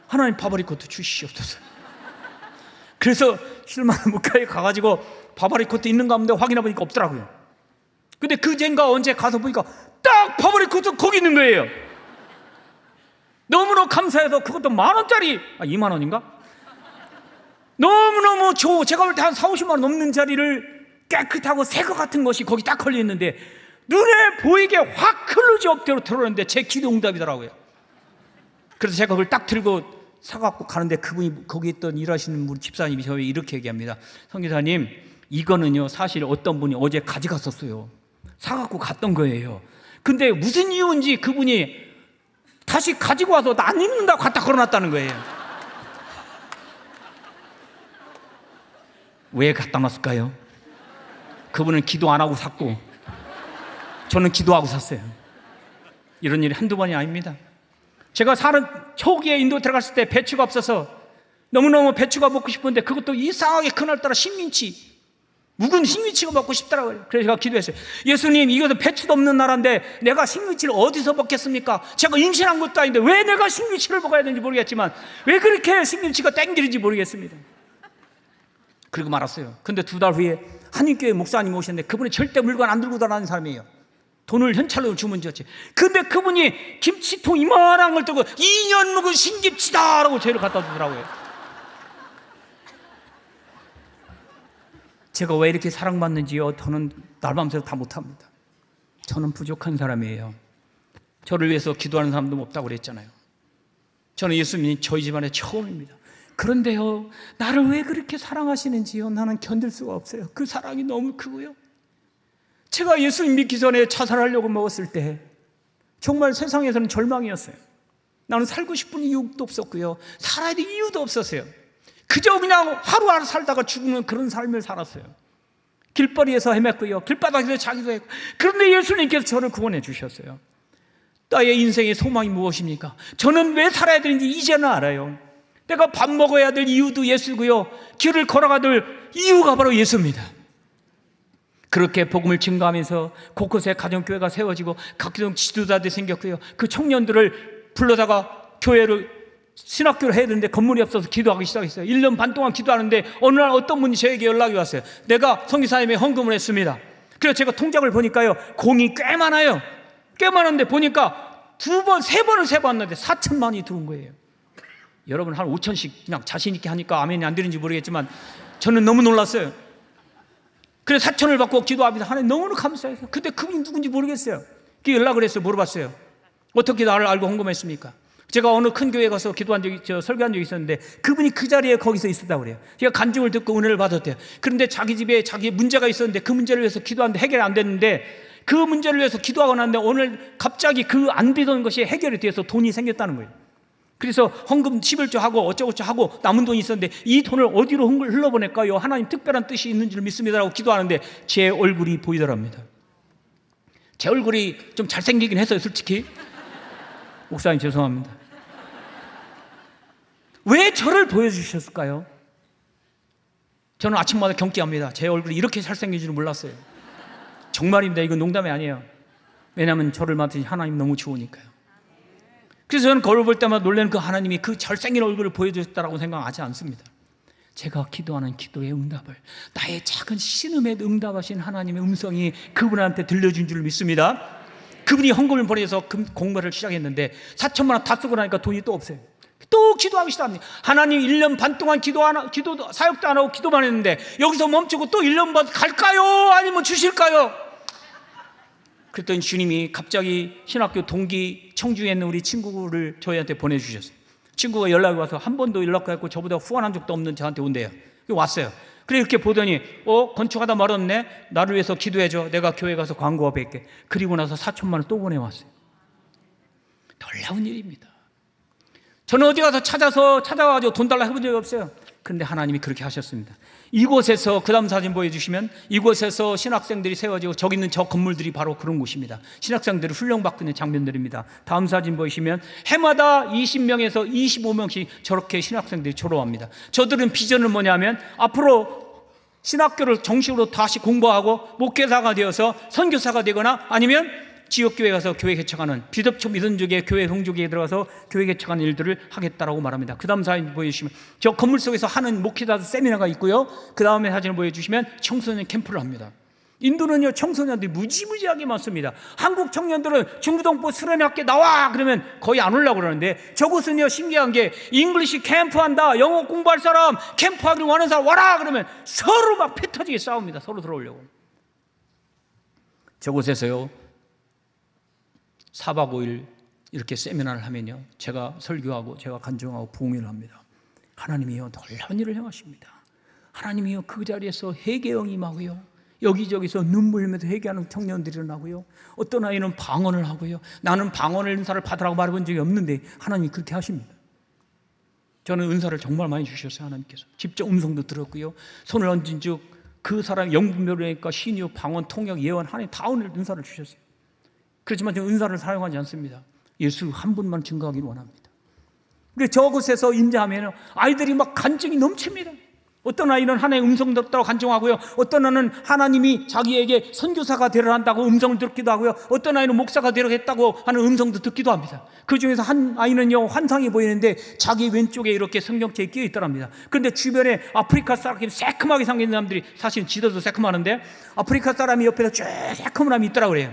하나님, 바바리 코트 주시옵소서. 그래서 실만 목가에 가가지고 바바리 코트 있는 가운데 확인해 보니까 없더라고요. 근데 그젠가 언제 가서 보니까 딱 바바리 코트 거기 있는 거예요. 너무너무 감사해서, 그것도 10,000원짜리, 2만 원인가? 너무너무 좋고, 제가 볼 때 한 4, 50만 원 넘는 자리를 깨끗하고 새 것 같은 것이 거기 딱 걸려 있는데 눈에 보이게 확 흘러지 없대로 들어오는데 제 기도 응답이더라고요. 그래서 제가 그걸 딱 들고 사갖고 가는데 그분이 거기 있던 일하시는 우리 집사님이 저에게 이렇게 얘기합니다. 성기사님, 이거는요 사실 어떤 분이 어제 가져갔었어요. 사갖고 갔던 거예요. 근데 무슨 이유인지 그분이 다시 가지고 와서 나 안 입는다고 갖다 걸어놨다는 거예요. 왜 갖다 놨을까요? 그분은 기도 안 하고 샀고 저는 기도하고 샀어요. 이런 일이 한두 번이 아닙니다. 제가 사는 초기에 인도 들어갔을 때 배추가 없어서 너무너무 배추가 먹고 싶은데 그것도 이상하게 그날따라 신민치, 묵은 신민치가 먹고 싶더라고요. 그래서 제가 기도했어요. 예수님, 이것도 배추도 없는 나라인데 내가 신민치를 어디서 먹겠습니까? 제가 임신한 것도 아닌데 왜 내가 신민치를 먹어야 되는지 모르겠지만 왜 그렇게 신민치가 땡기는지 모르겠습니다. 그리고 말았어요. 근데 2달 후에 한인교회 목사님 오셨는데 그분이 절대 물건 안 들고 다니는 사람이에요. 돈을 현찰로 주면 줬지. 근데 그분이 김치통 이만한 걸 들고 2년 묵은 신김치다 라고 저희를 갖다 주더라고요. 제가 왜 이렇게 사랑받는지요? 저는 날밤새도 다 못합니다. 저는 부족한 사람이에요. 저를 위해서 기도하는 사람도 없다고 그랬잖아요. 저는 예수님이 저희 집안의 처음입니다. 그런데요, 나를 왜 그렇게 사랑하시는지요? 나는 견딜 수가 없어요. 그 사랑이 너무 크고요. 제가 예수님 믿기 전에 자살하려고 먹었을 때 정말 세상에서는 절망이었어요. 나는 살고 싶은 이유도 없었고요, 살아야 될 이유도 없었어요. 그저 그냥 하루하루 살다가 죽는 그런 삶을 살았어요. 길거리에서 헤맸고요, 길바닥에서 자기도 했고. 그런데 예수님께서 저를 구원해 주셨어요. 나의 인생의 소망이 무엇입니까? 저는 왜 살아야 되는지 이제는 알아요. 내가 밥 먹어야 될 이유도 예수고요, 길을 걸어가야 될 이유가 바로 예수입니다. 그렇게 복음을 증거하면서 곳곳에 가정교회가 세워지고 각종 지도자들이 생겼고요, 그 청년들을 불러다가 교회를 신학교를 해야 되는데 건물이 없어서 기도하기 시작했어요. 1년 반 동안 기도하는데 어느 날 어떤 분이 저에게 연락이 왔어요. 내가 선교사님에 헌금을 했습니다. 그래서 제가 통장을 보니까요, 공이 꽤 많아요. 꽤 많은데 보니까 두 번, 세 번을 세봤는데 4천만이 들어온 거예요. 여러분 한 5천씩 그냥 자신 있게 하니까 아멘이 안 되는지 모르겠지만 저는 너무 놀랐어요. 그래서 4천을 받고 기도합니다. 하나님 너무나 감사해서. 근데 그분이 누군지 모르겠어요. 그 연락을 해서 물어봤어요. 어떻게 나를 알고 헌금했습니까? 제가 어느 큰 교회에 가서 기도한 적이, 설교한 적이 있었는데 그분이 그 자리에 거기서 있었다고 그래요. 제가 간증을 듣고 은혜를 받았대요. 그런데 자기 집에 자기 문제가 있었는데 그 문제를 위해서 기도하는데 해결이 안 됐는데, 그 문제를 위해서 기도하고 났는데 오늘 갑자기 그 안 되던 것이 해결이 돼서 돈이 생겼다는 거예요. 그래서 헌금 11조 하고 어쩌고저쩌고 하고 남은 돈이 있었는데 이 돈을 어디로 흘러보낼까요? 하나님 특별한 뜻이 있는 줄 믿습니다라고 기도하는데 제 얼굴이 보이더랍니다. 제 얼굴이 좀 잘생기긴 했어요, 솔직히. 목사님 죄송합니다. 왜 저를 보여주셨을까요? 저는 아침마다 경기합니다. 제 얼굴이 이렇게 잘생긴 줄은 몰랐어요. 정말입니다. 이건 농담이 아니에요. 왜냐하면 저를 맡으신 하나님 너무 좋으니까요. 그래서 저는 거울 볼 때마다 놀라는 그 하나님이 그 잘생긴 얼굴을 보여주셨다라고 생각하지 않습니다. 제가 기도하는 기도의 응답을, 나의 작은 신음에 응답하신 하나님의 음성이 그분한테 들려준 줄 믿습니다. 그분이 헌금을 보내서 공부를 시작했는데 4천만 원 다 쓰고 나니까 돈이 또 없어요. 또 기도하기 시작합니다. 하나님 1년 반 동안 기도도 사역도 안 하고 기도만 했는데 여기서 멈추고 또 1년 반 갈까요? 아니면 주실까요? 그랬더니 주님이 갑자기 신학교 동기 청주에 있는 우리 친구를 저희한테 보내주셨어요. 친구가 연락이 와서 한 번도 연락했고 저보다 후원한 적도 없는 저한테 온대요. 왔어요. 그래 이렇게 보더니 건축하다 말았네. 나를 위해서 기도해줘. 내가 교회 가서 광고가 뵐게. 그리고 나서 4천만 원 또 보내왔어요. 놀라운 일입니다. 저는 어디 가서 찾아가지고 돈 달라 해본 적이 없어요. 그런데 하나님이 그렇게 하셨습니다. 이곳에서, 그 다음 사진 보여주시면, 이곳에서 신학생들이 세워지고 저기 있는 저 건물들이 바로 그런 곳입니다. 신학생들을 훈련받고 있는 장면들입니다. 다음 사진 보시면 해마다 20명에서 25명씩 저렇게 신학생들이 졸업합니다. 저들은 비전은 뭐냐면 앞으로 신학교를 정식으로 다시 공부하고 목회자가 되어서 선교사가 되거나 아니면 지역교회 가서 교회 개척하는, 비접촉 믿음족의 교회 동족에 들어가서 교회 개척하는 일들을 하겠다라고 말합니다. 그 다음 사진 보여주시면 저 건물 속에서 하는 목회자 세미나가 있고요, 그 다음에 사진을 보여주시면 청소년 캠프를 합니다. 인도는요 청소년들이 무지무지하게 많습니다. 한국 청년들은 중부동부 수련회학교 나와 그러면 거의 안 오려고 그러는데 저곳은요 신기한 게 잉글리시 캠프 한다, 영어 공부할 사람, 캠프하기를 원하는 사람 와라 그러면 서로 막 피 터지게 싸웁니다. 서로 들어오려고. 저곳에서요 4박 5일 이렇게 세미나를 하면요 제가 설교하고 제가 간증하고 부흥회를 합니다. 하나님이요 놀라운 일을 행하십니다. 하나님이요 그 자리에서 회개형 임하고요, 여기저기서 눈물 흘리면서 회개하는 청년들이 일어나고요, 어떤 아이는 방언을 하고요. 나는 방언을 은사를 받으라고 말해본 적이 없는데 하나님이 그렇게 하십니다. 저는 은사를 정말 많이 주셨어요. 하나님께서 직접 음성도 들었고요, 손을 얹은 즉 그 사람이 영분별이니까 신유, 방언, 통역, 예언, 하나님 다 오늘 은사를 주셨어요. 그렇지만 저는 은사를 사용하지 않습니다. 예수 한 분만 증거하기를 원합니다. 그래서 저곳에서 임재하면 아이들이 막 간증이 넘칩니다. 어떤 아이는 하나님의 음성 들었다고 간증하고요, 어떤 아이는 하나님이 자기에게 선교사가 되려 한다고 음성을 듣기도 하고요, 어떤 아이는 목사가 되려 했다고 하는 음성도 듣기도 합니다. 그 중에서 한 아이는요 환상이 보이는데 자기 왼쪽에 이렇게 성경책이 끼어 있더랍니다. 그런데 주변에 아프리카 사람이 새콤하게 생긴 사람들이, 사실 지도도 새콤하는데 아프리카 사람이 옆에서 쭉 새콤한 사람이 있더라고 그래요.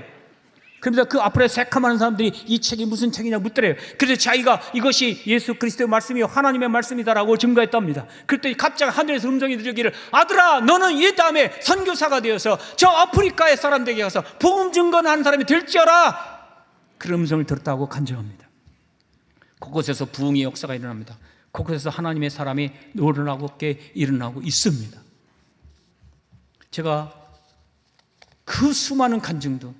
그러면서 그 앞으로 새카마는 사람들이 이 책이 무슨 책이냐 묻더래요. 그래서 자기가 이것이 예수 그리스도의 말씀이요 하나님의 말씀이다라고 증거했답니다. 그랬더니 갑자기 하늘에서 음성이 들리기를, 아들아 너는 이 다음에 선교사가 되어서 저 아프리카의 사람들에게 가서 복음 증거하는 사람이 될지어라. 그런 음성을 들었다고 간증합니다. 그곳에서 부흥의 역사가 일어납니다. 그곳에서 하나님의 사람이 놀랍게 일어나고 있습니다. 제가 그 수많은 간증도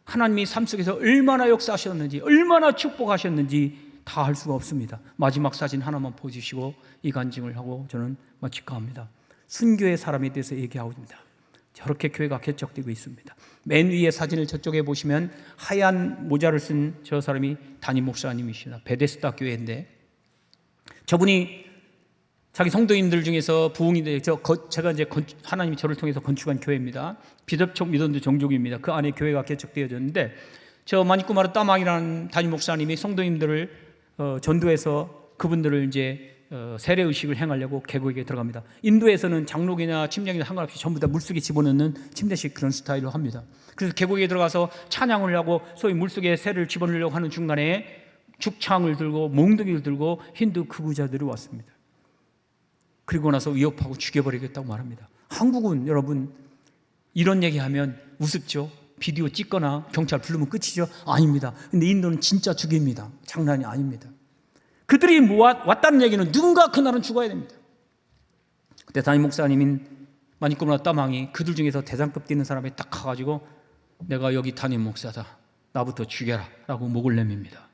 하나님이 삶 속에서 얼마나 역사하셨는지, 얼마나 축복하셨는지 다 할 수가 없습니다. 마지막 사진 하나만 보여주시고 이 간증을 하고 저는 마칠까 합니다. 순교의 사람에 대해서 얘기하고 있습니다. 저렇게 교회가 개척되고 있습니다. 맨 위에 사진을 저쪽에 보시면 하얀 모자를 쓴 저 사람이 담임 목사님이십니다. 베데스다 교회인데, 저분이 자기 성도인들 중에서 부흥이 제가 이제 하나님이 저를 통해서 건축한 교회입니다. 비접촉 믿음도 종족입니다. 그 안에 교회가 개척되어졌는데, 저 마니꾸마르 따망이라는 담임 목사님이 성도인들을 전도해서 그분들을 이제 세례 의식을 행하려고 계곡에 들어갑니다. 인도에서는 장로교나 침략이나 상관없이 전부 다 물속에 집어넣는 침대식 그런 스타일로 합니다. 그래서 계곡에 들어가서 찬양을 하고 소위 물속에 세례를 집어넣으려고 하는 중간에 죽창을 들고 몽둥이를 들고 힌두 극우자들이 왔습니다. 그리고 나서 위협하고 죽여버리겠다고 말합니다. 한국은 여러분 이런 얘기하면 우습죠. 비디오 찍거나 경찰 부르면 끝이죠. 아닙니다. 근데 인도는 진짜 죽입니다. 장난이 아닙니다. 그들이 왔다는 얘기는 누군가 그날은 죽어야 됩니다. 그때 담임 목사님인 마니꾸마르 따망이 그들 중에서 대장급 뛰는 사람이 딱 가가지고, 내가 여기 담임 목사다, 나부터 죽여라 라고 목을 내밉니다.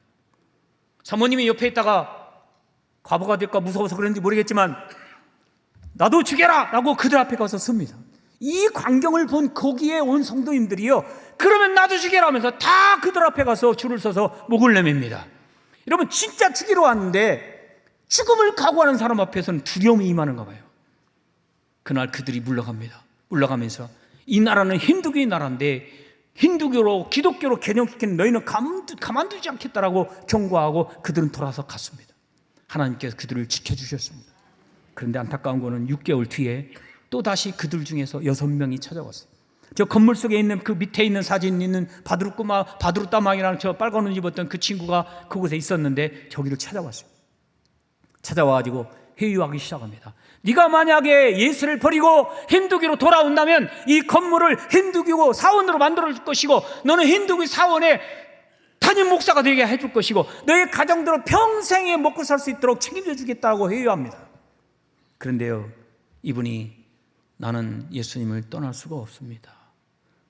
사모님이 옆에 있다가 과부가 될까 무서워서 그런지 모르겠지만 나도 죽여라 라고 그들 앞에 가서 섭니다. 이 광경을 본 거기에 온 성도님들이요, 그러면 나도 죽여라 하면서 다 그들 앞에 가서 줄을 서서 목을 내밉니다. 여러분 진짜 죽이러 왔는데 죽음을 각오하는 사람 앞에서는 두려움이 임하는가 봐요. 그날 그들이 물러갑니다. 물러가면서 이 나라는 힌두교의 나라인데 힌두교로 기독교로 개념시키는 너희는 가만두지 않겠다라고 경고하고 그들은 돌아서 갔습니다. 하나님께서 그들을 지켜주셨습니다. 그런데 안타까운 거는 6개월 뒤에 또다시 그들 중에서 6명이 찾아왔어요. 저 건물 속에 있는 그 밑에 있는 사진 있는 바두르따망이라는 저 빨간 옷 입었던 그 친구가 그곳에 있었는데 저기를 찾아왔어요. 찾아와가지고 회유하기 시작합니다. 네가 만약에 예수를 버리고 힌두교로 돌아온다면 이 건물을 힌두교 사원으로 만들어줄 것이고, 너는 힌두교 사원의 담임 목사가 되게 해줄 것이고, 너의 가정들은 평생에 먹고 살 수 있도록 책임져 주겠다고 회유합니다. 그런데요, 이분이 나는 예수님을 떠날 수가 없습니다.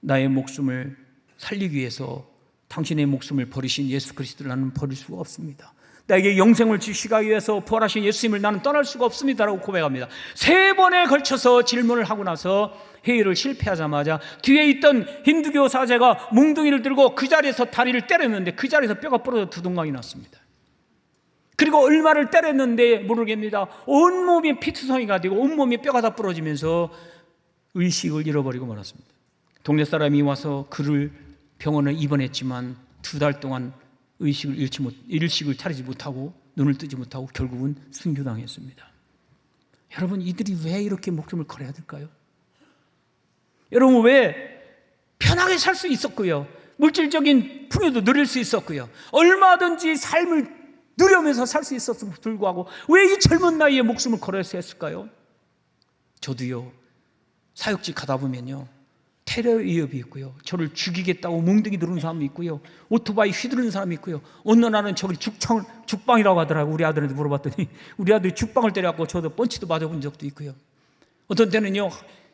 나의 목숨을 살리기 위해서 당신의 목숨을 버리신 예수 그리스도를 나는 버릴 수가 없습니다. 나에게 영생을 주시기 위해서 부활하신 예수님을 나는 떠날 수가 없습니다라고 고백합니다. 3번에 걸쳐서 질문을 하고 나서 회의를 실패하자마자 뒤에 있던 힌두교 사제가 몽둥이를 들고 그 자리에서 다리를 때렸는데 그 자리에서 뼈가 부러져 두동강이 났습니다. 그리고 얼마를 때렸는데 모르겠습니다. 온몸이 피투성이가 되고 온몸이 뼈가 다 부러지면서 의식을 잃어버리고 말았습니다. 동네 사람이 와서 그를 병원에 입원했지만 2달 동안 일식을 차리지 못하고 눈을 뜨지 못하고 결국은 순교당했습니다. 여러분 이들이 왜 이렇게 목숨을 걸어야 될까요? 여러분 왜 편하게 살 수 있었고요, 물질적인 풍요도 누릴 수 있었고요, 얼마든지 삶을 누려면서 살 수 있었음에도 불구하고 왜 이 젊은 나이에 목숨을 걸어야 했을까요? 저도요, 사역직 가다 보면요 테러 위협이 있고요, 저를 죽이겠다고 몽둥이 들은 사람이 있고요, 오토바이 휘두르는 사람이 있고요, 어느 날은 저기 죽방이라고 하더라고요. 우리 아들한테 물어봤더니 우리 아들이 죽방을 때려갖고 저도 펀치도 맞아본 적도 있고요. 어떤 때는요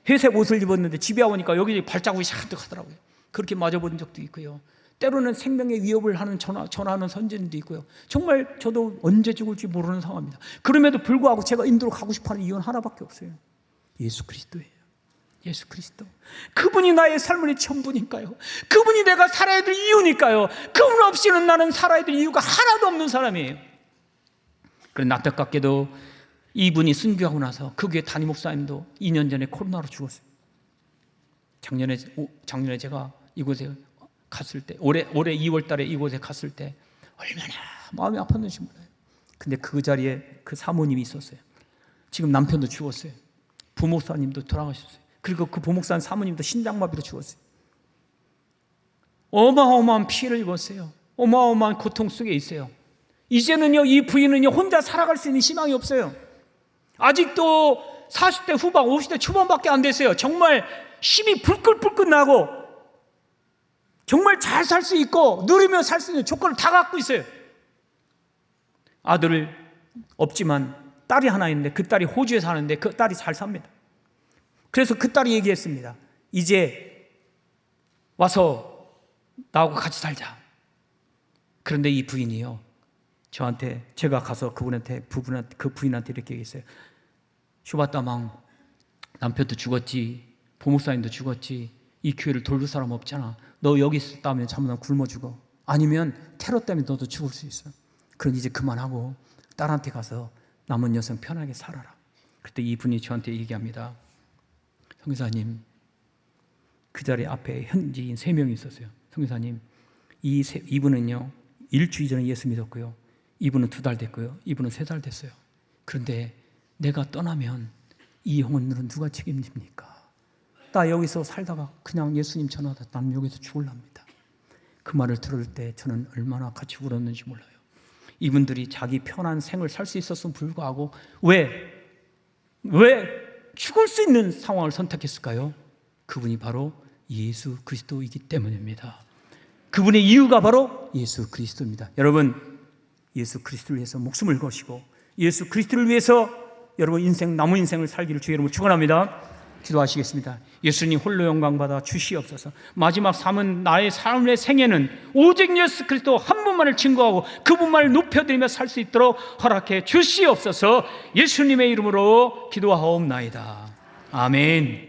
회색 옷을 입었는데 집에 오니까 여기 발자국이 잔뜩 하더라고요. 그렇게 맞아본 적도 있고요. 때로는 생명의 위협을 하는 전하는 선진도 있고요. 정말 저도 언제 죽을지 모르는 상황입니다. 그럼에도 불구하고 제가 인도로 가고 싶어하는 이유는 하나밖에 없어요. 예수 그리스도예요. 예수 그리스도. 그분이 나의 삶의 전부니까요. 그분이 내가 살아야 될 이유니까요. 그분 없이는 나는 살아야 될 이유가 하나도 없는 사람이에요. 그런데 안타깝게도 이분이 순교하고 나서 그 교회 담임 목사님도 2년 전에 코로나로 죽었어요. 작년에 제가 이곳에 갔을 때, 올해 2월 달에 이곳에 갔을 때 얼마나 마음이 아팠는지 몰라요. 근데 그 자리에 그 사모님이 있었어요. 지금 남편도 죽었어요. 부목사님도 돌아가셨어요. 그리고 그 부목사님 사모님도 신장마비로 죽었어요. 어마어마한 피해를 입었어요. 어마어마한 고통 속에 있어요. 이제는요, 이 부인은요, 혼자 살아갈 수 있는 희망이 없어요. 아직도 40대 후반, 50대 초반밖에 안 됐어요. 정말 힘이 불끈불끈 나고 정말 잘 살 수 있고 누리며 살 수 있는 조건을 다 갖고 있어요. 아들을 없지만 딸이 하나 있는데 그 딸이 호주에 사는데 그 딸이 잘 삽니다. 그래서 그 딸이 얘기했습니다. 이제 와서 나하고 같이 살자. 그런데 이 부인이요, 저한테, 제가 가서 그 부인한테 이렇게 얘기했어요. 슈바따망, 남편도 죽었지, 부목사님도 죽었지, 이 교회를 돌볼 사람 없잖아. 너 여기 있었다면 잘못하면 굶어 죽어. 아니면 테러 때문에 너도 죽을 수 있어. 그럼 이제 그만하고 딸한테 가서 남은 여생 편하게 살아라. 그때 이분이 저한테 얘기합니다. 성교사님, 그 자리 앞에 현지인 3명이 있었어요. 성교사님, 이분은요, 일주일 전에 예수 믿었고요, 이분은 2달 됐고요, 이분은 3달 됐어요. 그런데 내가 떠나면 이 영혼들은 누가 책임집니까? 나 여기서 살다가 그냥 예수님 전하다 나는 여기서 죽을랍니다. 그 말을 들을 때 저는 얼마나 같이 울었는지 몰라요. 이분들이 자기 편한 생을 살 수 있었음에 불구하고 왜 죽을 수 있는 상황을 선택했을까요? 그분이 바로 예수 그리스도이기 때문입니다. 그분의 이유가 바로 예수 그리스도입니다. 여러분, 예수 그리스도를 위해서 목숨을 거시고 예수 그리스도를 위해서 여러분 남은 인생을 살기를 주의 이름으로 축원합니다. 기도하시겠습니다. 예수님 홀로 영광받아 주시옵소서. 마지막 삶은, 나의 삶의 생애는 오직 예수 그리스도 한 분만을 증거하고 그분만을 높여드리며 살 수 있도록 허락해 주시옵소서. 예수님의 이름으로 기도하옵나이다. 아멘.